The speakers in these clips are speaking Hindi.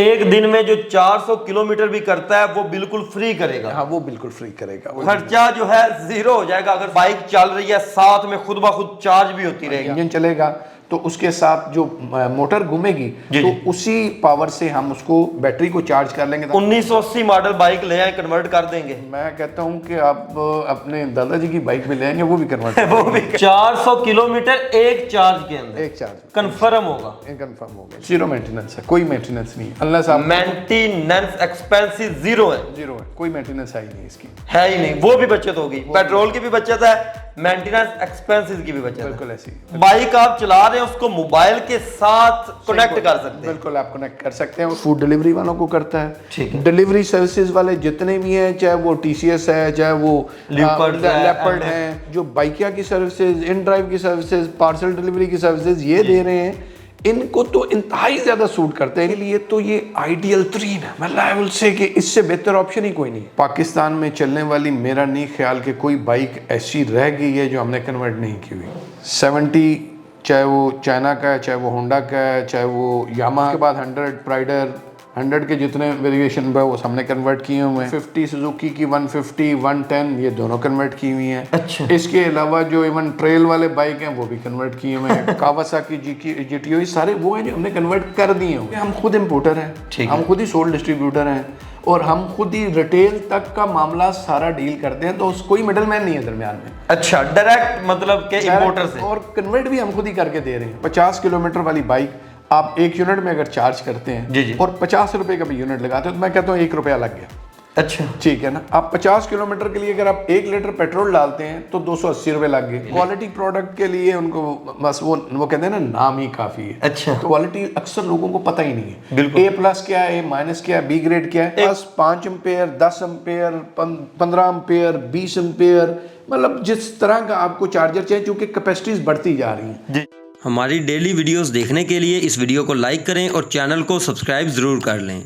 एक दिन में जो 400 किलोमीटर भी करता है वो बिल्कुल फ्री करेगा। हाँ, वो बिल्कुल फ्री करेगा, खर्चा जो है जीरो हो जाएगा। अगर बाइक चल रही है साथ में खुद ब खुद चार्ज भी होती रहेगी। इंजन चलेगा तो उसके साथ जो मोटर घूमेगी तो उसी पावर से हम उसको बैटरी को चार्ज कर लेंगे। 1980 मॉडल बाइक ले आए, कन्वर्ट कर देंगे। मैं कहता हूँ कि आप अपने दादाजी की बाइक में ले आएंगे, वो भी कन्वर्ट वो भी 400 किलोमीटर एक चार्ज के अंदर, एक चार्ज कंफर्म होगा। कंफर्म होगा, जीरो मेंटेनेंस है, कोई मेंटेनेंस नहीं है। अल्लाह साहब मेंटेनेंस एक्सपेंसिव जीरो है, जीरो है, कोई मेंटेनेंस है ही नहीं इसकी, है ही नहीं। वो भी बचत होगी, पेट्रोल की भी बचत है, मेंटेनेंस एक्सपेंसेस की भी बचत है। बिल्कुल ऐसी बाइक आप चला रहे हैं उसको मोबाइल के साथ कनेक्ट कर सकते हैं। बिल्कुल आप कनेक्ट कर सकते हैं। फूड डिलीवरी वालों को करता है, ठीक है। डिलीवरी सर्विसेज वाले जितने भी हैं, चाहे वो TCS है, चाहे वो लेपर्ड है, जो बाइकिया की सर्विसेज, इन ड्राइव की सर्विसेज, पार्सल डिलीवरी की सर्विसेज ये दे रहे हैं, इनको तो इंतहाई ज्यादा सूट करते हैं। लिए तो ये आइडियल तरीन है। मैं लाइबल से कि इससे बेहतर ऑप्शन ही कोई नहीं। पाकिस्तान में चलने वाली मेरा नहीं ख्याल कि कोई बाइक ऐसी रह गई है जो हमने कन्वर्ट नहीं की हुई। 70 चाहे वो चाइना का है, चाहे वो होंडा का है, चाहे वो यामाहा के बाद 100 प्राइडर, 100 के जितने वेरिएशन है वो हमने कन्वर्ट किए हुए हैं। 50 सुजुकी की 150, 110 ये दोनों कन्वर्ट की हुई हैं। अच्छा। इसके अलावा जो इवन ट्रेल वाले बाइक हैं वो भी कन्वर्ट किए हुए हैं। कावासाकी GTO सारे वो हैं जो हमने कन्वर्ट कर दिए हुए। हम खुद इम्पोर्टर हैं, हम खुद ही सोल्ड डिस्ट्रीब्यूटर हैं और हम खुद ही रिटेल तक का मामला सारा डील करते हैं, तो कोई मिडल मैन नहीं है दरमियान में। अच्छा, डायरेक्ट मतलब के इम्पोर्टर से, और कन्वर्ट भी हम खुद ही करके दे रहे हैं। 50 किलोमीटर वाली बाइक आप 1 यूनिट में अगर चार्ज करते हैं जी। और 50 रुपए का भी यूनिट लगाते हो तो मैं कहता हूँ 1 रुपया लग गया। अच्छा, ठीक है ना। आप 50 किलोमीटर के लिए अगर आप 1 लीटर पेट्रोल डालते हैं तो 280 रुपए लग गए। क्वालिटी प्रोडक्ट के लिए उनको बस वो कहते हैं ना, नाम ही काफी है। अच्छा, क्वालिटी अक्सर लोगों को पता ही नहीं है। बिल्कुल। A+ क्या है, A- क्या है, B ग्रेड क्या है। बस 5 एम्पेयर, 10 एम्पेयर, 15 एम्पेयर, 20 एम्पेयर, मतलब जिस तरह का आपको चार्जर चाहिए, क्योंकि कैपेसिटीज बढ़ती जा रही हैं। जी। हमारी डेली वीडियोस देखने के लिए इस वीडियो को लाइक करें और चैनल को सब्सक्राइब जरूर कर लें।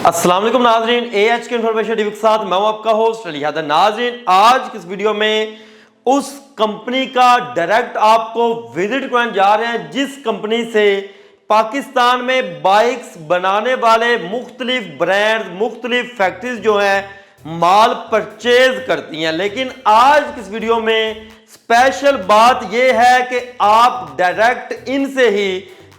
अस्सलाम वालेकुम नाजरीन, AHK इन्फॉर्मेशन टीवी के साथ मैं हूं आपका होस्ट अली हैदर। नाजरीन, आज की इस वीडियो में उस कंपनी का डायरेक्ट आपको विजिट कराने जा रहे हैं जिस कंपनी से पाकिस्तान में बाइक्स बनाने वाले मुख्तलिफ ब्रांड, मुख्तलिफ फैक्ट्रीज जो हैं माल परचेज करती हैं। लेकिन आज की इस वीडियो में स्पेशल बात यह है कि आप डायरेक्ट इनसे ही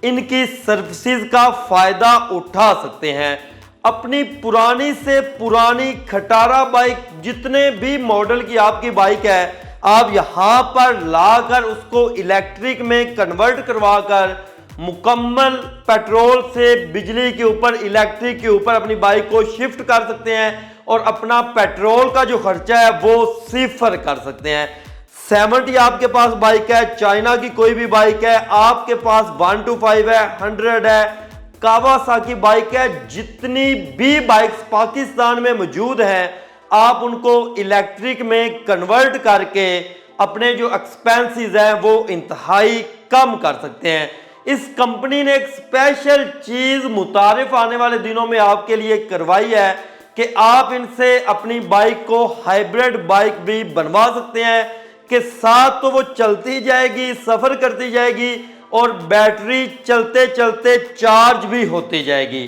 इनकी सर्विसेज का फायदा उठा सकते हैं। अपनी पुरानी से पुरानी खटारा बाइक, जितने भी मॉडल की आपकी बाइक है, आप यहां पर लाकर उसको इलेक्ट्रिक में कन्वर्ट करवाकर मुकम्मल पेट्रोल से बिजली के ऊपर, इलेक्ट्रिक के ऊपर अपनी बाइक को शिफ्ट कर सकते हैं और अपना पेट्रोल का जो खर्चा है वो सिफर कर सकते हैं। 70 आपके पास बाइक है, चाइना की कोई भी बाइक है, आपके पास 125 है, 100 है, कावासाकी बाइक है, जितनी भी बाइक्स पाकिस्तान में मौजूद हैं, आप उनको इलेक्ट्रिक में कन्वर्ट करके अपने जो एक्सपेंसेस हैं वो इंतहाई कम कर सकते हैं। इस कंपनी ने एक स्पेशल चीज मुतारिफ आने वाले दिनों में आपके लिए करवाई है कि आप इनसे अपनी बाइक को हाइब्रिड बाइक भी बनवा सकते हैं कि साथ तो वो चलती जाएगी, सफर करती जाएगी और बैटरी चलते चलते चार्ज भी होती जाएगी।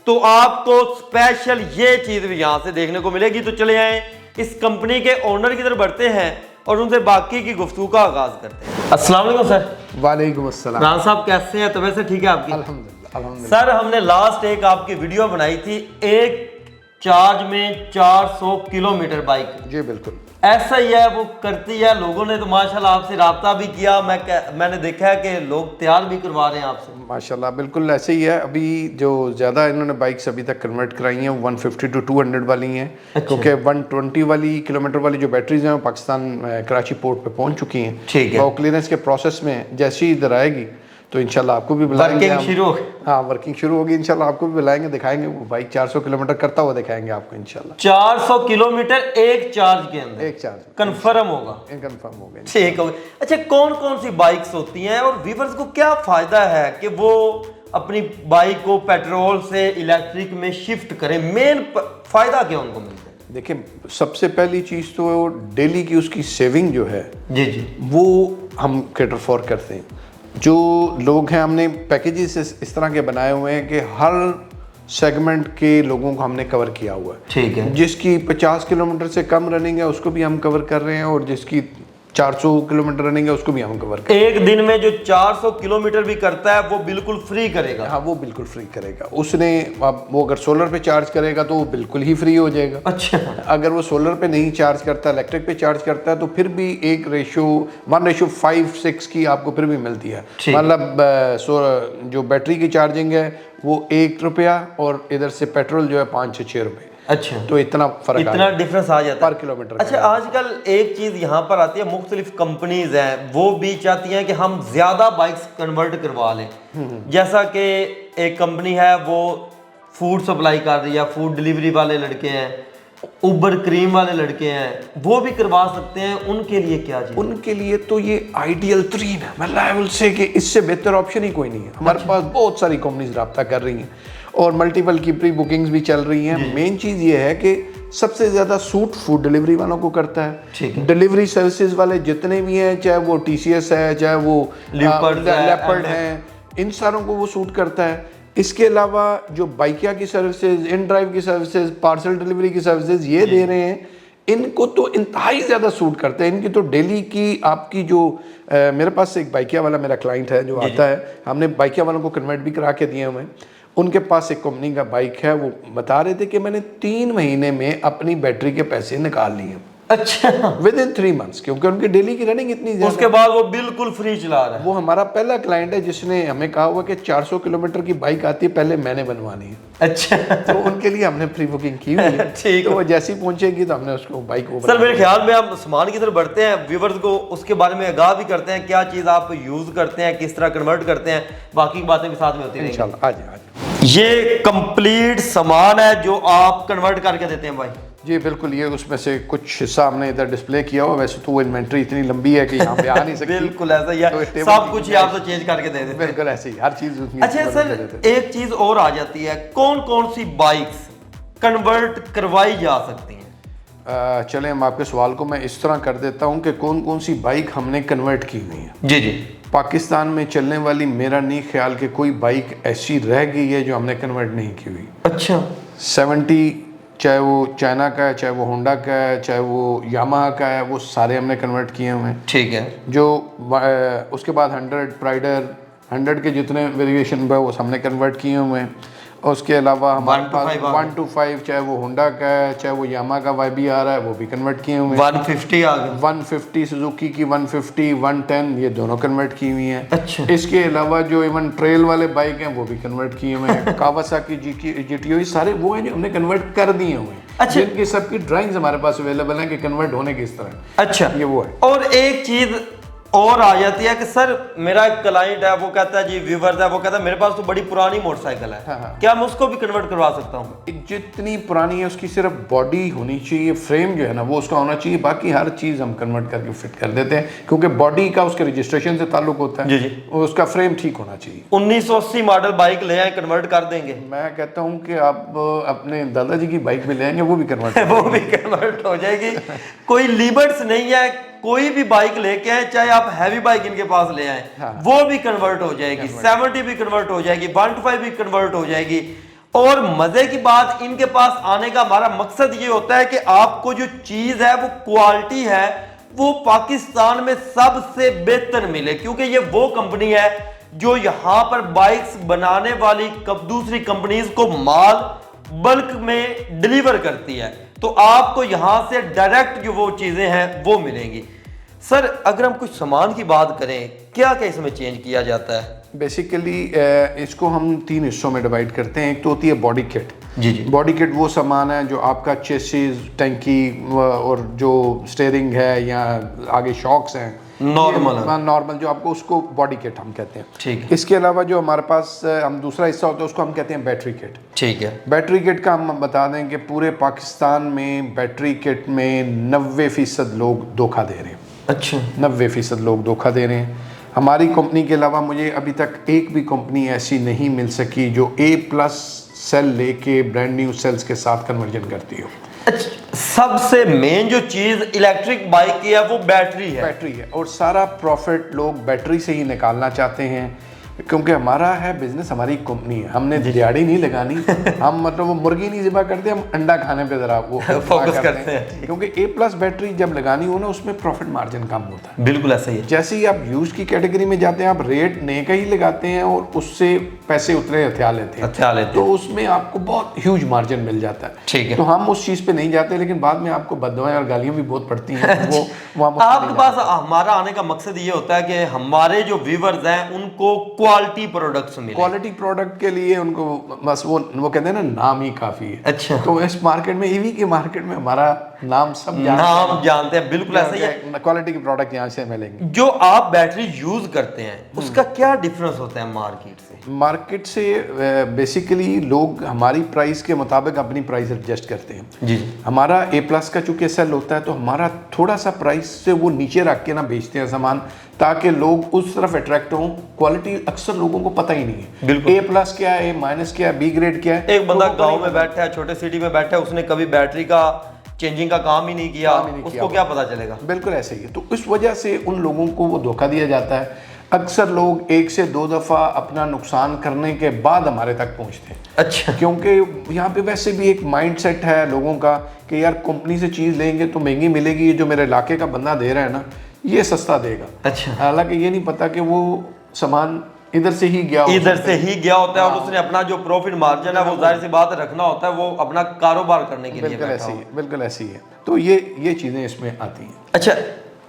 तो आपको स्पेशल ये चीज भी यहां से देखने को मिलेगी। तो चले आए इस कंपनी के ओनर की तरफ बढ़ते हैं और उनसे बाकी की गुफ्तगू का आगाज करते हैं। अस्सलाम वालेकुम सर। वालेकुम अस्सलाम। राना साहब कैसे हैं? तबीयत से ठीक है आपकी? अल्हम्दुलिल्लाह। सर, हमने लास्ट एक आपकी वीडियो बनाई थी, एक चार्ज में 400 किलोमीटर बाइक। जी बिल्कुल ऐसा ही है, वो करती है। लोगों ने तो माशाल्लाह आपसे राब्ता भी किया, मैंने देखा है कि लोग तैयार भी करवा रहे हैं आपसे। माशाल्लाह बिल्कुल ऐसे ही है। अभी जो ज़्यादा इन्होंने बाइक्स अभी तक कन्वर्ट कराई हैं 150 to 200 वाली हैं। अच्छा। क्योंकि 120 वाली किलोमीटर वाली जो बैटरीज हैं वो पाकिस्तान कराची पोर्ट पे पहुंच चुकी हैं। ठीक है। वो क्लियरेंस के प्रोसेस में जैसे ही इधर आएगी तो इंशाल्लाह आपको भी बुलाएंगे। वर्किंग शुरू होगी इंशाल्लाह, आपको भी बुलाएंगे, दिखाएंगे वो बाइक 400 किलोमीटर करता हुआ दिखाएंगे आपको इंशाल्लाह। 400 किलोमीटर एक चार्ज के अंदर, एक चार्ज कंफर्म होगा। कंफर्म हो गया। ठीक हो गया। अच्छा, कौन कौन सी बाइक्स होती हैं और व्यूअर्स को क्या फायदा है कि वो अपनी बाइक को पेट्रोल से इलेक्ट्रिक में शिफ्ट करें? मेन फायदा क्या उनको मिलता है? देखिए, सबसे पहली चीज़ तो डेली की उसकी सेविंग जो है जी वो हम कैटर फॉर करते हैं। जो लोग हैं, हमने पैकेजेस इस तरह के बनाए हुए हैं कि हर सेगमेंट के लोगों को हमने कवर किया हुआ है। ठीक है। जिसकी 50 किलोमीटर से कम रनिंग है उसको भी हम कवर कर रहे हैं, और जिसकी 400 किलोमीटर रनिंग है उसको भी हम कवर कर। एक दिन में जो 400 किलोमीटर भी करता है वो बिल्कुल फ्री करेगा? हाँ, वो बिल्कुल फ्री करेगा। उसने अब वो अगर सोलर पे चार्ज करेगा तो वो बिल्कुल ही फ्री हो जाएगा। अच्छा। अगर वो सोलर पे नहीं चार्ज करता, इलेक्ट्रिक पे चार्ज करता है, तो फिर भी एक रेशो 1:5-6 की आपको फिर भी मिलती है। मतलब जो बैटरी की चार्जिंग है वो ₹1 और इधर से पेट्रोल जो है 5 से 6 रुपए। अच्छा, तो इतना फर्क, इतना डिफरेंस आ जाता है पर किलोमीटर। अच्छा, आजकल एक चीज यहाँ पर आती है, मुख्तलिफ कंपनीज हैं वो भी चाहती हैं कि हम ज्यादा बाइक्स कन्वर्ट करवा लें। जैसा कि एक कंपनी है वो फूड सप्लाई कर रही है, फूड डिलीवरी वाले लड़के हैं, उबर क्रीम वाले लड़के हैं, वो भी करवा सकते हैं। उनके लिए क्या चीज? उनके लिए तो ये आइडियल तरीन है। मैं लाइव से कि इससे बेहतर ऑप्शन ही कोई नहीं है। हमारे पास बहुत सारी कंपनीज रब्ता कर रही हैं और मल्टीपल की प्री बुकिंग्स भी चल रही हैं। मेन चीज़ ये है कि सबसे ज़्यादा सूट फूड डिलीवरी वालों को करता है। डिलीवरी सर्विसेज वाले जितने भी हैं, चाहे वो TCS है, चाहे वो लेपर्ड है, इन सारों को वो सूट करता है। इसके अलावा जो बाइकिया की सर्विसेज, इन ड्राइव की सर्विसेज, पार्सल डिलीवरी की सर्विसेज ये दे रहे हैं, इनको तो इंतहाई ज़्यादा सूट करते हैं। इनकी तो डेली की आपकी जो मेरे पास एक बाइकिया वाला मेरा क्लाइंट है जो आता है, हमने बाइकिया वालों को कन्वर्ट भी करा के दिए हुए हैं। उनके पास एक कंपनी का बाइक है, वो बता रहे थे कि मैंने 3 महीने में अपनी बैटरी के पैसे निकाल लिए। अच्छा, विदिन 3 मंथ्स, क्योंकि उनकी डेली की रनिंग इतनी ज्यादा। उसके बाद वो बिल्कुल फ्री चला रहा है। वो हमारा पहला क्लाइंट है जिसने हमें कहा हुआ कि 400 किलोमीटर की बाइक आती है, पहले मैंने बनवानी है। अच्छा, तो उनके लिए हमने प्री बुकिंग की हुई है। ठीक, तो वो जैसी पहुंचेगी तो हमने उसको बाइक को। सर मेरे ख्याल में हम सामान की तरफ बढ़ते हैं, व्यूवर्स को उसके बारे में आगाह भी करते हैं, क्या चीज आप यूज करते हैं, किस तरह कन्वर्ट करते हैं, बाकी बातें भी साथ में होती हैं इंशाल्लाह। आज ये कंप्लीट सामान है जो आप कन्वर्ट करके देते हैं भाई? जी बिल्कुल, ये उसमें से कुछ हिस्सा हमने इधर डिस्प्ले किया हुआ। वैसे तो वो इन्वेंट्री इतनी लंबी है कि यहाँ पे आ नहीं सकती। बिल्कुल ऐसा ही है, तो सब कुछ ही आप तो चेंज करके दे देते हैं। बिल्कुल ऐसे ही हर चीज। अच्छा सर, एक चीज और आ जाती है, कौन कौन सी बाइक्स कन्वर्ट करवाई जा सकती हैं? चलें, हम आपके सवाल को मैं इस तरह कर देता हूँ कि कौन कौन सी बाइक हमने कन्वर्ट की हुई है। जी जी। पाकिस्तान में चलने वाली मेरा नहीं ख्याल कि कोई बाइक ऐसी रह गई है जो हमने कन्वर्ट नहीं की हुई। अच्छा। 70, चाहे वो चाइना का है, चाहे वो होंडा का है, चाहे वो यामाहा का है, वो सारे हमने कन्वर्ट किए हुए हैं। ठीक है। जो उसके बाद 100 प्राइडर, 100 के जितने वेरिएशन है वो हमने कन्वर्ट किए हुए हैं। और उसके अलावा हमारे पास 125, चाहे वो होंडा का है, चाहे वो यामाहा का YBR है, वो भी कन्वर्ट किए हुए हैं। 150 आ गए। 150 सुजुकी की 150, 110 ये दोनों कन्वर्ट की हुई हैं। अच्छा। इसके अलावा जो इवन ट्रेल वाले बाइक हैं वो भी कन्वर्ट किए हुए हैं। कावासाकी GTO सारे वो हैं जो हमने कन्वर्ट कर दिए हुए हैं। अच्छा। जिनकी सबकी ड्राइंग्स हमारे पास अवेलेबल हैं कि कन्वर्ट होने किस तरह। अच्छा, ये वो है। और एक चीज और आ जाती है कि सर मेरा एक क्लाइंट है, वो कहता है जी व्यूअर्स है, वो कहता है मेरे पास तो बड़ी पुरानी मोटरसाइकिल है। हाँ। क्या मैं उसको भी कन्वर्ट करवा सकता हूँ? जितनी पुरानी है उसकी सिर्फ बॉडी होनी चाहिए, फ्रेम जो है ना वो उसका होना चाहिए, बाकी हर चीज हम कन्वर्ट करके फिट कर देते हैं, क्योंकि बॉडी का उसके रजिस्ट्रेशन से ताल्लुक होता है। जी। उसका फ्रेम ठीक होना चाहिए। 1980 मॉडल बाइक ले आए, कन्वर्ट कर देंगे? मैं कहता हूँ कि आप अपने दादाजी की बाइक भी ले आएंगे, वो भी कन्वर्ट वो भी कन्वर्ट हो जाएगी। कोई लिमिट्स नहीं है, कोई भी बाइक लेके आए, चाहे आप हैवी बाइक इनके पास ले आए। हाँ। वो भी कन्वर्ट हो जाएगी। 70 भी कन्वर्ट हो जाएगी, 125 भी कन्वर्ट हो जाएगी। और मजे की बात, इनके पास आने का हमारा मकसद ये होता है कि आपको जो चीज है वो क्वालिटी है वो पाकिस्तान में सबसे बेहतर मिले, क्योंकि ये वो कंपनी है जो यहाँ पर बाइक्स बनाने वाली दूसरी कंपनीज को माल बल्क में डिलीवर करती है, तो आपको यहां से डायरेक्ट जो वो चीजें हैं वो मिलेंगी। सर अगर हम कुछ सामान की बात करें, क्या क्या इसमें चेंज किया जाता है? बेसिकली इसको हम 3 हिस्सों में डिवाइड करते हैं। एक तो होती है बॉडी किट। जी जी। बॉडी किट वो सामान है जो आपका चेसिस, टैंकी और जो स्टीयरिंग है या आगे शॉक्स हैं, नॉर्मल जो आपको, उसको बॉडी किट हम कहते हैं। ठीक है। इसके अलावा जो हमारे पास हम दूसरा हिस्सा होता है उसको हम कहते हैं बैटरी किट। ठीक है। बैटरी किट का हम बता दें कि पूरे पाकिस्तान में बैटरी किट में 90% लोग धोखा दे रहे हैं। अच्छा। 90% लोग धोखा दे रहे हैं। हमारी कंपनी के अलावा मुझे अभी तक एक भी कंपनी ऐसी नहीं मिल सकी जो A+ सेल लेके ब्रांड न्यू सेल्स के साथ कन्वर्जन करती हो। सबसे मेन जो चीज इलेक्ट्रिक बाइक की है वो बैटरी है। बैटरी है, और सारा प्रॉफिट लोग बैटरी से ही निकालना चाहते हैं। क्योंकि हमारा है बिजनेस, हमारी कंपनी है, हमने दिहाड़ी नहीं लगानी। हम मतलब वो मुर्गी नहीं ज़िबा करते, हम अंडा खाने पे ज़रा वो फोकस करते हैं। क्योंकि A+ बैटरी जब लगानी हो ना, उसमें प्रॉफिट मार्जिन कम होता है। बिल्कुल ऐसा ही है। जैसे ही आप यूज की कैटेगरी में जाते हैं, आप रेट नए का ही लगाते हैं और उससे पैसे उतरे हथियार लेते हैं, तो उसमें आपको बहुत ह्यूज मार्जिन मिल जाता है। ठीक है। तो हम उस चीज़ पे नहीं जाते, लेकिन बाद में आपको बददुआएं और गालियाँ भी बहुत पड़ती हैं। वो वहाँ आपके पास हमारा आने का मकसद ये होता है कि हमारे जो व्यूअर्स हैं उनको क्वालिटी प्रोडक्ट्स मिले। क्वालिटी प्रोडक्ट के लिए उनको बस वो कहते हैं ना, नाम ही काफी है। अच्छा। तो इस मार्केट में, ईवी के मार्केट में हमारा नाम सब जानते हैं। बिल्कुल ऐसा ही है। क्वालिटी के प्रोडक्ट यहाँ से मिलेंगे। जो आप बैटरी यूज करते हैं उसका क्या डिफरेंस होता है मार्केट से? मार्केट से बेसिकली लोग हमारी प्राइस के मुताबिक अपनी प्राइस एडजस्ट करते हैं। जी। हमारा A+ का चूंकि सेल होता है, तो हमारा थोड़ा सा प्राइस से वो नीचे रख के ना बेचते हैं सामान, ताकि लोग उस तरफ अट्रैक्ट हों। क्वालिटी अक्सर लोगों को पता ही नहीं है। बिल्कुल। A+ क्या है, A- क्या है, B ग्रेड क्या है। एक बंदा गांव में बैठा है, छोटे सिटी में बैठा है, उसने कभी बैटरी का चेंजिंग का काम ही नहीं किया, उसको क्या पता चलेगा? बिल्कुल ऐसे ही है। तो इस वजह से उन लोगों को वो धोखा दिया जाता है। अक्सर लोग 1 से 2 दफ़ा अपना नुकसान करने के बाद हमारे तक पहुंचते हैं। अच्छा। क्योंकि यहाँ पे वैसे भी एक माइंडसेट है लोगों का कि यार कंपनी से चीज़ लेंगे तो महंगी मिलेगी, जो मेरे इलाके का बंदा दे रहा है ना, ये सस्ता देगा। अच्छा। हालांकि ये नहीं पता कि वो सामान इधर से ही गया होता है और उसने अपना जो प्रॉफिट मार्जिन है वो जाहिर सी बात रखना होता है, वो अपना कारोबार करने के लिए बैठा है। बिल्कुल ऐसी है। तो ये चीज़ें इसमें आती हैं। अच्छा,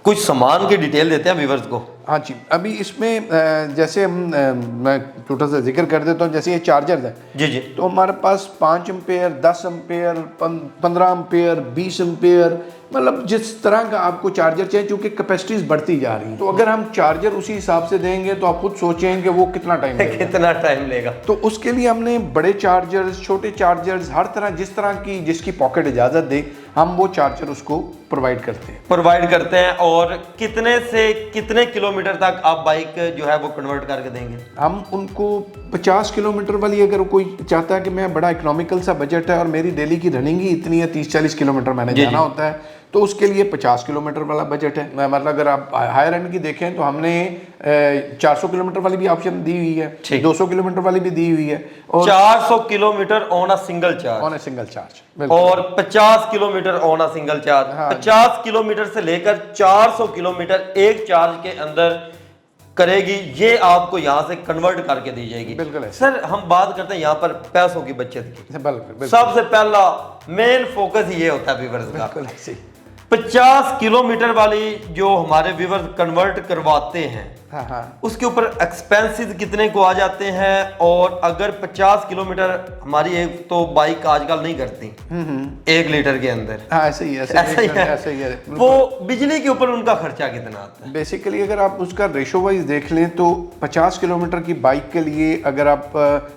कुछ सामान की डिटेल देते हैं व्यूअर्स को। हाँ जी। अभी इसमें जैसे मैं छोटा सा जिक्र कर देता हूँ, जैसे ये चार्जर है जी जी, तो हमारे पास 5 एम्पेयर, 10 एम्पेयर, 15 एम्पेयर, 20 एम्पेयर, मतलब जिस तरह का आपको चार्जर चाहिए, क्योंकि कैपेसिटीज बढ़ती जा रही हैं। तो अगर हम चार्जर उसी हिसाब से देंगे तो आप खुद सोचेंगे वो कितना टाइम लेगा। तो उसके लिए हमने बड़े चार्जर्स, छोटे चार्जर्स, हर तरह जिस तरह की जिसकी पॉकेट इजाज़त दे, हम वो चार्जर उसको प्रोवाइड करते हैं। और कितने से कितने किलोमीटर तक आप बाइक जो है वो कन्वर्ट करके देंगे? हम उनको 50 किलोमीटर वाली, अगर कोई चाहता है कि मैं बड़ा इकोनॉमिकल सा बजट है और मेरी डेली की रनिंग ही इतनी है, 30-40 किलोमीटर मैंने जाना होता है, तो उसके लिए 50 किलोमीटर वाला बजट है। मतलब अगर आप हायर एंड की देखें तो हमने 400 किलोमीटर वाली भी ऑप्शन दी हुई है, 200 किलोमीटर वाली भी दी हुई है, और 400 kilometre on a single charge और 50 kilometre on a single charge. 50 kilometre से लेकर 400 किलोमीटर एक चार्ज के अंदर करेगी, ये आपको यहाँ से कन्वर्ट करके दी जाएगी। बिल्कुल है। सर, हम बात करते हैं यहाँ पर पैसों की बचत की। बिल्कुल। सबसे पहला मेन फोकस ये होता है व्यूअर्स का। बिल्कुल ऐसे ही। 50 किलोमीटर वाली जो हमारे व्यूअर्स कन्वर्ट करवाते हैं, उसके ऊपर एक्सपेंसेस कितने को आ जाते हैं? और अगर 50 किलोमीटर हमारी एक तो बाइक आजकल नहीं करती 1 लीटर के अंदर, ऐसे ही है। वो बिजली के ऊपर उनका खर्चा कितना आता है? बेसिकली अगर आप उसका रेशो वाइज देख लें तो 50 किलोमीटर की बाइक के लिए अगर आप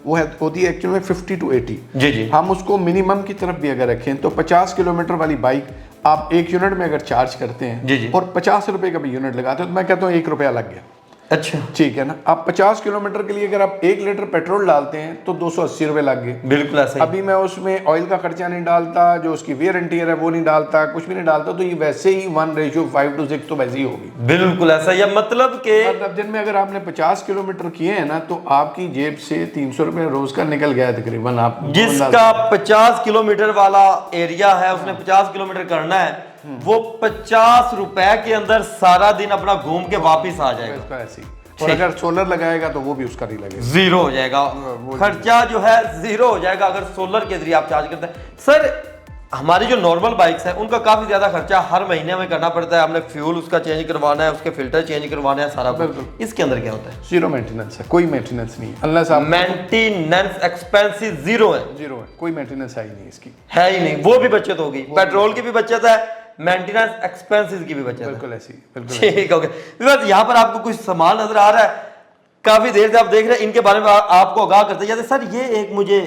वो होती है एक्चुअली में 50 to 80। जी। हम उसको मिनिमम की तरफ भी अगर रखें तो 50 किलोमीटर वाली बाइक आप 1 यूनिट में अगर चार्ज करते हैं जी और 50 रुपए का भी यूनिट लगाते हैं, तो मैं कहता हूँ 1 रुपया लग गया। अच्छा, ठीक है ना। आप 50 किलोमीटर के लिए अगर आप 1 लीटर पेट्रोल डालते हैं तो 280 रुपए लग गए। बिल्कुल ऐसा ही। अभी मैं उसमें ऑयल का खर्चा नहीं डालता, जो उसकी वेयर एंड टियर है वो नहीं डालता, कुछ भी नहीं डालता, तो ये वैसे ही 1:5 तो वैसे ही होगी। बिल्कुल ऐसा ही। मतलब दिन में अगर आपने 50 किलोमीटर किए हैं ना, तो आपकी जेब से 300 रुपए रोज का निकल गया तकरीबन। आप जिसका 50 किलोमीटर वाला एरिया है, उसने 50 किलोमीटर करना है, वो 50 रुपए के अंदर सारा दिन अपना घूम के वापिस आ जाएगा। ऐसे ही। और अगर सोलर लगाएगा तो वो भी उसका नहीं लगेगा, जीरो हो जाएगा। खर्चा जो है जीरो हो जाएगा अगर सोलर के जरिए आप चार्ज करते हैं। सर, हमारी जो नॉर्मल बाइक्स हैं उनका काफी ज्यादा खर्चा हर महीने में करना पड़ता है। हमने फ्यूल उसका चेंज करवाना है, उसके फिल्टर चेंज करवाना है, सारा कुछ। इसके अंदर क्या होता है? जीरो मेंटेनेंस है, कोई मेंटेनेंस नहीं है। अनलेस आप मेंटेनेंस एक्सपेंसेस जीरो है, कोई मेंटेनेंस है ही नहीं इसकी, है ही नहीं। वो भी बचत होगी, पेट्रोल की भी बचत है, मेंटेनेंस एक्सपेंसेस की भी बचत। बिल्कुल ऐसी। ठीक हो गया। यहाँ पर आपको कुछ सामान नजर आ रहा है, काफी देर से आप देख रहे हैं, इनके बारे में आपको आगाह करते जाते। सर, ये एक मुझे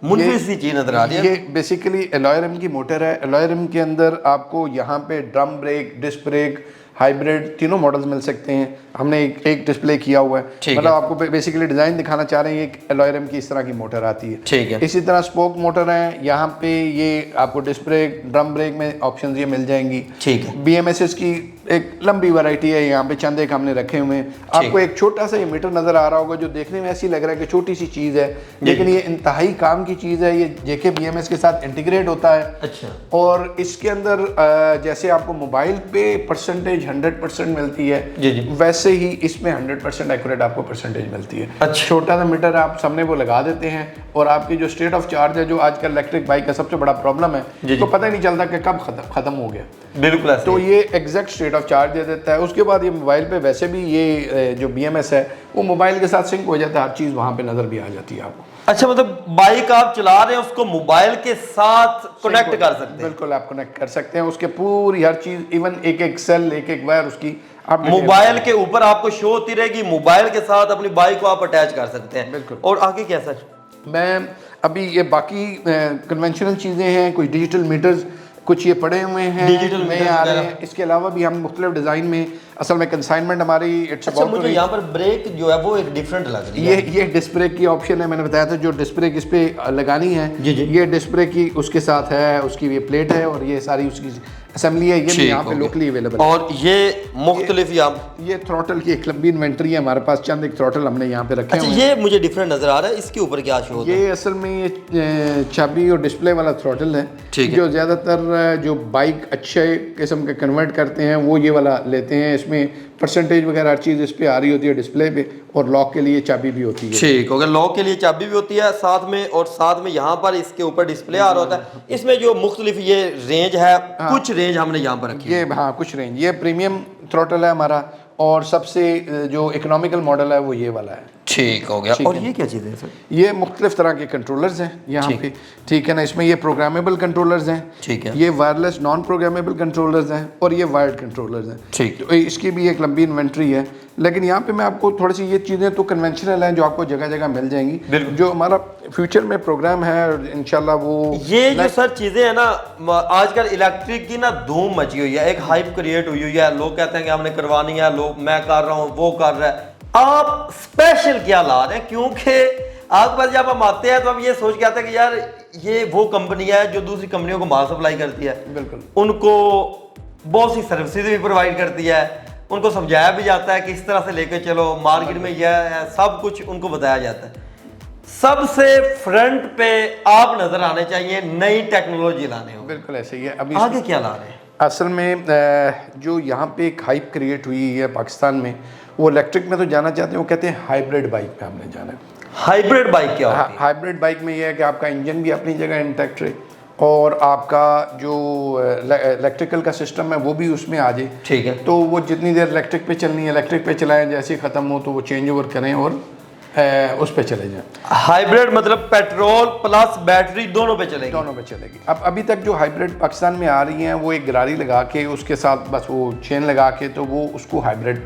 मुनफिस सी चीज नजर आ रही है। ये बेसिकली एलॉय रिम की मोटर है। एलॉय रिम के अंदर आपको यहाँ पे drum brake, disc brake, hybrid, तीनों मॉडल्स मिल सकते हैं। हमने एक डिस्प्ले किया हुआ है, मतलब आपको बेसिकली डिज़ाइन दिखाना चाह रहे हैं। एक एलॉय रिम की इस तरह की मोटर आती है, ठीक है। इसी तरह स्पोक मोटर है। यहाँ पे ये आपको डिस्क ब्रेक, ड्रम ब्रेक में ऑप्शन ये मिल जाएंगी, ठीक है। BMSs की एक लंबी वैरायटी है, यहाँ पे चंद एक हमने रखे हुए हैं। आपको एक छोटा सा ये मीटर नजर आ रहा होगा जो देखने में ऐसी लग रहा है कि छोटी सी चीज़ है, लेकिन ये इंतहाई काम की चीज़ है। ये JK BMS के साथ इंटीग्रेट होता है। अच्छा। और इसके अंदर जैसे आपको मोबाइल पे परसेंटेज 100% मिलती है, जी जी, वैसे ही इसमें 100% एक्यूरेट आपको परसेंटेज मिलती है। अच्छा। छोटा सा मीटर आप सामने वो लगा देते हैं और आपकी जो स्टेट ऑफ चार्ज है, जो आजकल इलेक्ट्रिक बाइक का सबसे बड़ा प्रॉब्लम है, तो पता ही नहीं चलता कि कब खत्म हो गया। बिल्कुल। तो ये एग्जैक्ट स्टेट ऑफ चार्ज दे देता है। उसके बाद ये मोबाइल पे वैसे भी ये जो BMS है वो मोबाइल के साथ सिंक हो जाता है, हर चीज़ वहाँ पे नज़र भी आ जाती है आपको। अच्छा, मतलब बाइक आप चला रहे हैं उसको मोबाइल के साथ कनेक्ट कर सकते हैं? बिल्कुल, आप कनेक्ट कर सकते हैं। उसके पूरी हर चीज़, इवन एक सेल, एक वायर उसकी आप मोबाइल के ऊपर आपको शो होती रहेगी। मोबाइल के साथ अपनी बाइक को आप अटैच कर सकते हैं। बिल्कुल। और आगे क्या सर? मैं अभी ये बाकी कन्वेंशनल चीज़ें हैं, कुछ डिजिटल मीटर्स कुछ ये पड़े हुए हैं, डिजिटल नए आ रहे हैं। इसके अलावा भी हम मुख्तलिफ डिज़ाइन में, असल में कंसाइनमेंट हमारी इट्स अच्छा, मुझे यहाँ पर ब्रेक जो है वो एक डिफरेंट लग रही है। ये डिस्क ब्रेक की ऑप्शन है, मैंने बताया था जो डिस्क ब्रेक इस पे लगानी है। जी जी। ये डिस्क ब्रेक की उसके साथ है, उसकी ये प्लेट है और ये सारी उसकी असेंबली है। ये भी यहाँ पे लोकली अवेलेबल है। और ये मुख्तलिफ ये थ्रॉटल की एक लंबी इन्वेंट्री है हमारे पास, चंद एक थ्रॉटल हमने यहाँ पे रखे हैं। ये मुझे डिफरेंट नजर आ रहा है, इसके ऊपर क्या शो होता है? ये असल में ये चाबी और डिस्प्ले वाला थ्रॉटल है, जो ज़्यादातर जो बाइक अच्छे किस्म के कन्वर्ट करते हैं वो ये वाला लेते हैं। इसमें परसेंटेज वगैरह हर चीज़ इस पे आ रही होती है डिस्प्ले पे, और लॉक के लिए चाबी भी होती है। ठीक हो गया, लॉक के लिए चाबी भी होती है साथ में, और साथ में यहाँ पर इसके ऊपर डिस्प्ले आ रहा होता है। इसमें जो मुख्तलिफ ये रेंज है, कुछ रेंज हमने यहाँ पर रखी है। हाँ, कुछ रेंज। ये प्रीमियम थ्रॉटल है हमारा, और सबसे जो इकोनॉमिकल मॉडल है वो ये वाला है। ठीक हो गया। और ये क्या चीज़ है सर? ये मुख्तलिफ तरह के कंट्रोलर्स हैं यहाँ पे, ठीक है ना। इसमें ये प्रोग्रामेबल कंट्रोलर्स हैं, ठीक है। ये वायरलेस नॉन प्रोग्रामेबल कंट्रोलर्स हैं, और ये वायर्ड कंट्रोलर्स हैं। ठीक। तो इसकी भी एक लंबी इन्वेंट्री है, लेकिन यहाँ पे मैं आपको थोड़ी सी ये चीज़ें तो कन्वेंशनल हैं जो आपको जगह जगह मिल जाएंगी। जो हमारा फ्यूचर में प्रोग्राम है इंशाल्लाह वो ये जो सर चीज़ें हैं ना, आजकल इलेक्ट्रिक की ना धूम मची हुई है, एक हाइप क्रिएट हुई है। लोग कहते हैं कि हमने करवानी है, लोग मैं कर रहा हूँ, वो कर रहा है। आप स्पेशल क्या ला रहे हैं? क्योंकि आपके पास जब हम आते हैं तो हम ये सोच के आते हैं कि यार ये वो कंपनी है जो दूसरी कंपनियों को माल सप्लाई करती है। बिल्कुल। उनको बहुत सी सर्विसेज भी प्रोवाइड करती है, उनको समझाया भी जाता है कि इस तरह से लेकर चलो, मार्केट में यह है, सब कुछ उनको बताया जाता है। सबसे फ्रंट पे आप नजर आने चाहिए, नई टेक्नोलॉजी लाने हो। बिल्कुल ऐसे ही है। अभी आगे क्या ला रहे हैं? असल में जो यहाँ पे एक हाइप क्रिएट हुई है पाकिस्तान में, वो इलेक्ट्रिक में तो जाना चाहते हैं, वो कहते हैं हाइब्रिड बाइक पे हमने जाना है। हाइब्रिड बाइक क्या होती है? हाइब्रिड बाइक में ये है कि आपका इंजन भी अपनी जगह इंटैक्ट रहे, और आपका जो इलेक्ट्रिकल का सिस्टम है वो भी उसमें आ जाए। ठीक है। तो वो जितनी देर इलेक्ट्रिक पे चलनी है इलेक्ट्रिक पे चलाएं, जैसे ही ख़त्म हो तो वो चेंज ओवर करें और उस पे चले जाएं। हाइब्रिड मतलब पेट्रोल प्लस बैटरी दोनों पे चलेगी? दोनों पे चलेगी। अब अभी तक जो हाइब्रिड पाकिस्तान में आ रही हैं वो एक गरारी लगा के उसके साथ बस वो चेन लगा के तो वो उसको हाइब्रिड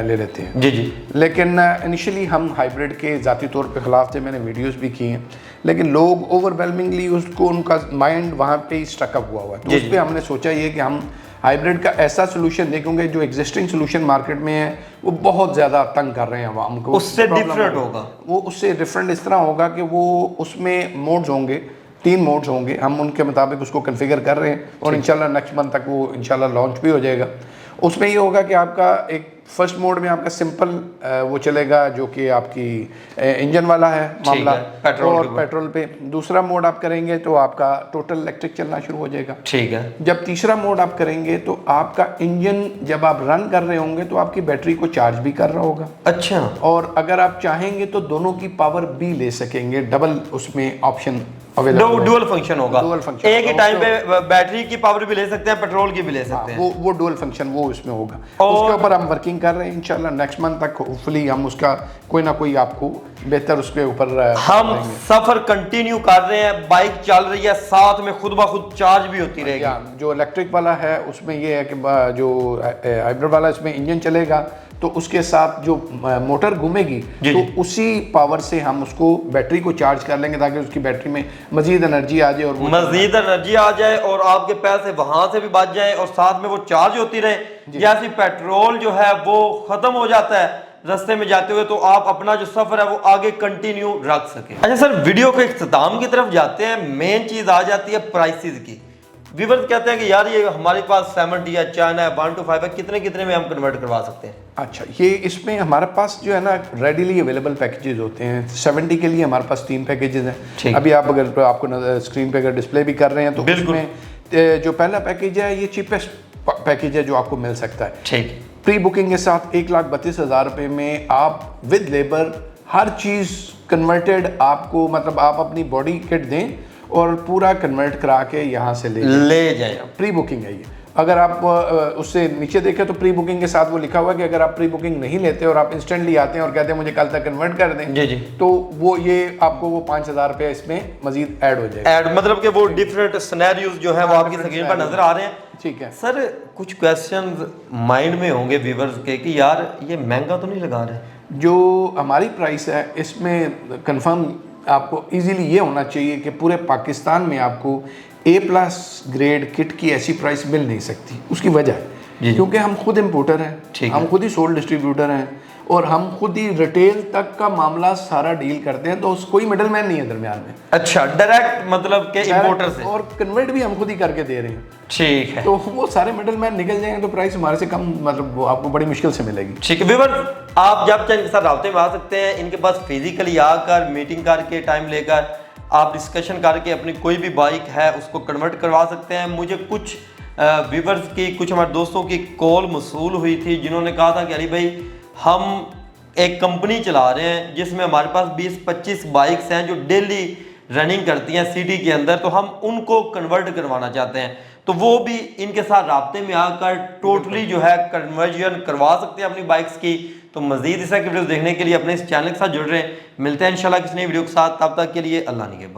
ले लेते हैं। जी जी। लेकिन इनिशियली हम हाइब्रिड के ज़ाती तौर पे ख़िलाफ़ थे, मैंने वीडियोस भी की हैं, लेकिन लोग ओवरवेलमिंगली उसको, उनका माइंड वहाँ पे ही स्टकअप हुआ है। तो उस पर हमने सोचा ये कि हम हाइब्रिड का ऐसा सोल्यूशन देखेंगे जो एग्जिस्टिंग सोल्यूशन मार्केट में है वो बहुत ज़्यादा तंग कर रहे हैं आवाम को। उससे डिफरेंट होगा वो, उससे डिफरेंट इस तरह होगा कि वो उसमें मोड्स होंगे, 3 मोड्स होंगे, हम उनके मुताबिक उसको कन्फिगर कर रहे हैं और इंशाल्लाह नेक्स्ट मंथ तक वो इंशाल्लाह लॉन्च भी हो जाएगा। उसमें ये होगा कि आपका एक फर्स्ट मोड में आपका सिंपल वो चलेगा जो कि आपकी इंजन वाला है मामला, पेट्रोल पे। दूसरा मोड आप करेंगे तो आपका टोटल इलेक्ट्रिक चलना शुरू हो जाएगा। ठीक है। जब तीसरा मोड आप करेंगे तो आपका इंजन जब आप रन कर रहे होंगे तो आपकी बैटरी को चार्ज भी कर रहा होगा। अच्छा। और अगर आप चाहेंगे तो दोनों की पावर भी ले सकेंगे, डबल उसमें ऑप्शन अवेलेबल, डुअल फंक्शन होगा। डुअल फंक्शन, एक ही टाइम पे बैटरी की पावर भी ले सकते हैं, पेट्रोल की भी ले सकते हैं। वो डुअल फंक्शन वो इसमें होगा। उसके ऊपर हम वर्किंग कर रहे हैं, इंशाल्लाह नेक्स्ट मंथ तक होपफुली हम उसका कोई ना कोई आपको बेहतर उसके ऊपर हम सफर कंटिन्यू कर रहे हैं, बाइक चल रही है, साथ में खुद ब खुद चार्ज भी होती रहेगी। जो इलेक्ट्रिक वाला है उसमें ये है कि जो हाइब्रिड वाला इसमें इंजन चलेगा, तो उसके साथ जो मोटर घूमेगी तो उसी पावर से हम उसको बैटरी को चार्ज कर लेंगे ताकि उसकी बैटरी में मजीद एनर्जी आ जाए और मजीद एनर्जी आ जाए और आपके पैसे वहां से भी बच जाए और साथ में वो चार्ज होती रहे। जैसे पेट्रोल जो है वो खत्म हो जाता है रास्ते में जाते हुए, तो आप अपना जो सफर है वो आगे कंटिन्यू रख सके। अच्छा सर, वीडियो के इख्तिताम की तरफ जाते हैं। मेन चीज आ जाती है प्राइसेस की। व्यूअर्स कहते हैं कि यार ये हमारे पास 70 है, चाइना है, 1 to 5 है, कितने में हम कन्वर्ट करवा सकते हैं? अच्छा, ये इसमें हमारे पास जो है ना रेडीली अवेलेबल पैकेजेस होते हैं। 70 के लिए हमारे पास 3 पैकेजेस हैं। अभी आप अगर आपको स्क्रीन पे अगर डिस्प्ले भी कर रहे हैं तो इसमें जो पहला पैकेज है ये चीपेस्ट पैकेज है जो आपको मिल सकता है। ठीक, प्री बुकिंग के साथ 1,32,000 रुपये में आप with labour her cheese converted आपको, मतलब आप अपनी बॉडी किट दें और पूरा कन्वर्ट करा के यहाँ से ले जाए। प्री बुकिंग है ये। अगर आप उससे नीचे देखें तो प्री बुकिंग के साथ वो लिखा हुआ है कि अगर आप प्री बुकिंग नहीं लेते और आप इंस्टेंटली आते हैं और कहते हैं मुझे कल तक कन्वर्ट कर दें, जी जी, तो वो ये आपको वो 5,000 रुपये इसमें मजीद ऐड हो जाएगा। ऐड मतलब कि वो डिफरेंट सिनेरियोज जो है वो आपकी स्क्रीन पर नजर आ रहे हैं। ठीक है सर, कुछ क्वेश्चंस माइंड में होंगे व्यूअर्स के कि यार ये महंगा तो नहीं लगा रहे? जो हमारी प्राइस है इसमें कंफर्म आपको इजीली ये होना चाहिए कि पूरे पाकिस्तान में आपको A+ ग्रेड किट की ऐसी प्राइस मिल नहीं सकती। उसकी वजह है क्योंकि हम खुद इंपोर्टर हैं, हम खुद ही सोल डिस्ट्रीब्यूटर हैं और हम खुद ही रिटेल तक का मामला सारा डील करते हैं, तो कोई मिडल मैन नहीं है दरमियान में। अच्छा, डायरेक्ट मतलब के इंपोर्टर से, और कन्वर्ट भी हम खुद ही करके दे रहे हैं। ठीक है, तो वो सारे मिडल मैन निकल जाएंगे तो प्राइस हमारे से कम, मतलब वो आपको बड़ी मुश्किल से मिलेगी। ठीक है व्यूअर्स, आप जब चाहे इनके साथ राब्ते में आ सकते हैं। इनके पास फिजिकली आकर मीटिंग करके टाइम लेकर आप डिस्कशन करके अपनी कोई भी बाइक है उसको कन्वर्ट करवा सकते हैं। मुझे कुछ व्यूअर्स की, कुछ हमारे दोस्तों की कॉल मसूल हुई थी जिन्होंने कहा था कि अली भाई हम एक कंपनी चला रहे हैं जिसमें हमारे पास 20-25 बाइक्स हैं जो डेली रनिंग करती हैं सिटी के अंदर, तो हम उनको कन्वर्ट करवाना चाहते हैं। तो वो भी इनके साथ राब्ते में आकर टोटली जो है कन्वर्जन करवा सकते हैं अपनी बाइक्स की। तो मजीद इस तरह की वीडियोस देखने के लिए अपने इस चैनल के साथ जुड़ रहे हैं। मिलते हैं इंशाल्लाह किसी नई वीडियो के साथ, तब तक के लिए अल्लाह निगहबान।